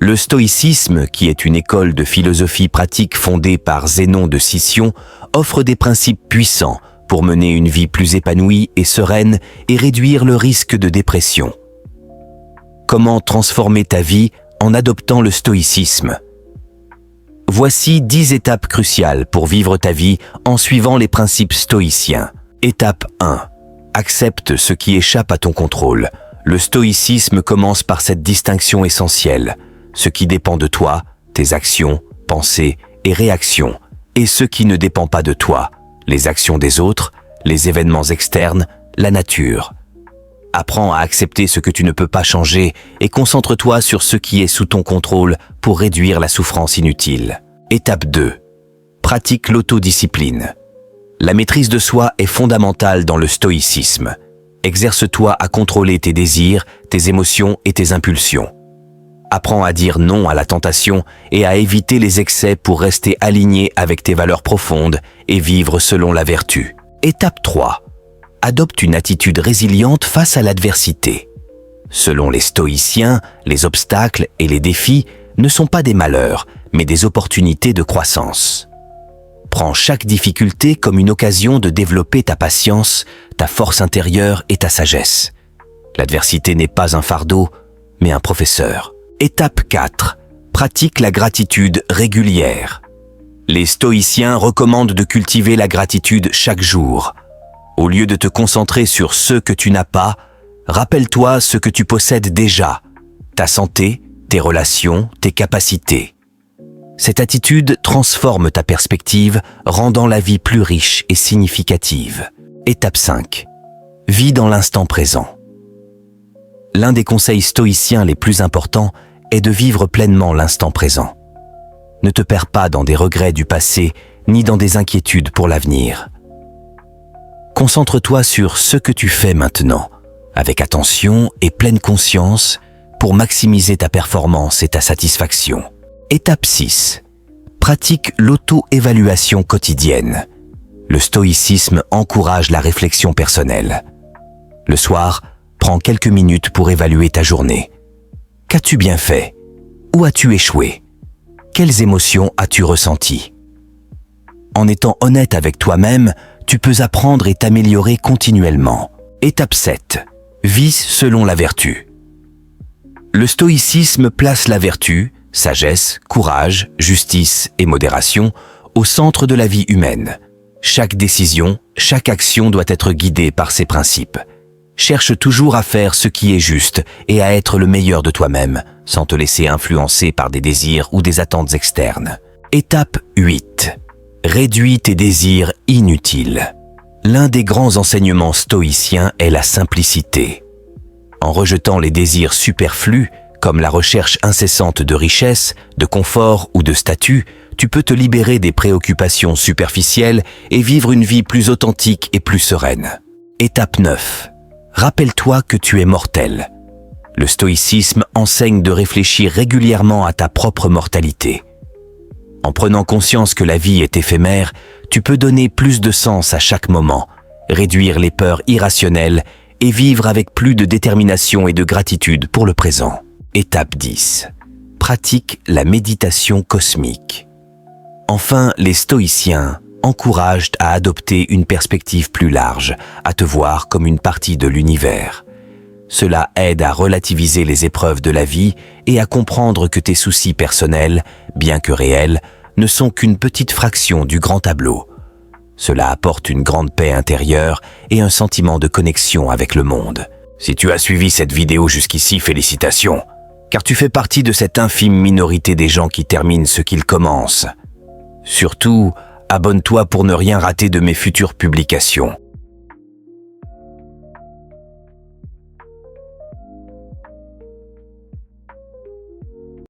Le stoïcisme, qui est une école de philosophie pratique fondée par Zénon de Sicyon, offre des principes puissants pour mener une vie plus épanouie et sereine et réduire le risque de dépression. Comment transformer ta vie en adoptant le stoïcisme? Voici 10 étapes cruciales pour vivre ta vie en suivant les principes stoïciens. Étape 1. Accepte ce qui échappe à ton contrôle. Le stoïcisme commence par cette distinction essentielle. Ce qui dépend de toi, tes actions, pensées et réactions, et ce qui ne dépend pas de toi, les actions des autres, les événements externes, la nature. Apprends à accepter ce que tu ne peux pas changer et concentre-toi sur ce qui est sous ton contrôle pour réduire la souffrance inutile. Étape 2. Pratique l'autodiscipline. La maîtrise de soi est fondamentale dans le stoïcisme. Exerce-toi à contrôler tes désirs, tes émotions et tes impulsions. Apprends à dire non à la tentation et à éviter les excès pour rester aligné avec tes valeurs profondes et vivre selon la vertu. Étape 3. Adopte une attitude résiliente face à l'adversité. Selon les stoïciens, les obstacles et les défis ne sont pas des malheurs, mais des opportunités de croissance. Prends chaque difficulté comme une occasion de développer ta patience, ta force intérieure et ta sagesse. L'adversité n'est pas un fardeau, mais un professeur. Étape 4. Pratique la gratitude régulière. Les stoïciens recommandent de cultiver la gratitude chaque jour. Au lieu de te concentrer sur ce que tu n'as pas, rappelle-toi ce que tu possèdes déjà, ta santé, tes relations, tes capacités. Cette attitude transforme ta perspective, rendant la vie plus riche et significative. Étape 5. Vis dans l'instant présent. L'un des conseils stoïciens les plus importants est de vivre pleinement l'instant présent. Ne te perds pas dans des regrets du passé, ni dans des inquiétudes pour l'avenir. Concentre-toi sur ce que tu fais maintenant, avec attention et pleine conscience, pour maximiser ta performance et ta satisfaction. Étape 6. Pratique l'auto-évaluation quotidienne. Le stoïcisme encourage la réflexion personnelle. Le soir, prends quelques minutes pour évaluer ta journée. Qu'as-tu bien fait? Où as-tu échoué? Quelles émotions as-tu ressenties? En étant honnête avec toi-même, tu peux apprendre et t'améliorer continuellement. Étape 7. Vis selon la vertu. Le stoïcisme place la vertu, sagesse, courage, justice et modération au centre de la vie humaine. Chaque décision, chaque action doit être guidée par ces principes. Cherche toujours à faire ce qui est juste et à être le meilleur de toi-même, sans te laisser influencer par des désirs ou des attentes externes. Étape 8. Réduis tes désirs inutiles. L'un des grands enseignements stoïciens est la simplicité. En rejetant les désirs superflus, comme la recherche incessante de richesse, de confort ou de statut, tu peux te libérer des préoccupations superficielles et vivre une vie plus authentique et plus sereine. Étape 9. Rappelle-toi que tu es mortel. Le stoïcisme enseigne de réfléchir régulièrement à ta propre mortalité. En prenant conscience que la vie est éphémère, tu peux donner plus de sens à chaque moment, réduire les peurs irrationnelles et vivre avec plus de détermination et de gratitude pour le présent. Étape 10. Pratique la méditation cosmique. Enfin, les stoïciens encouragent à adopter une perspective plus large, à te voir comme une partie de l'univers. Cela aide à relativiser les épreuves de la vie et à comprendre que tes soucis personnels, bien que réels, ne sont qu'une petite fraction du grand tableau. Cela apporte une grande paix intérieure et un sentiment de connexion avec le monde. Si tu as suivi cette vidéo jusqu'ici, félicitations, car tu fais partie de cette infime minorité des gens qui terminent ce qu'ils commencent. Surtout, abonne-toi pour ne rien rater de mes futures publications.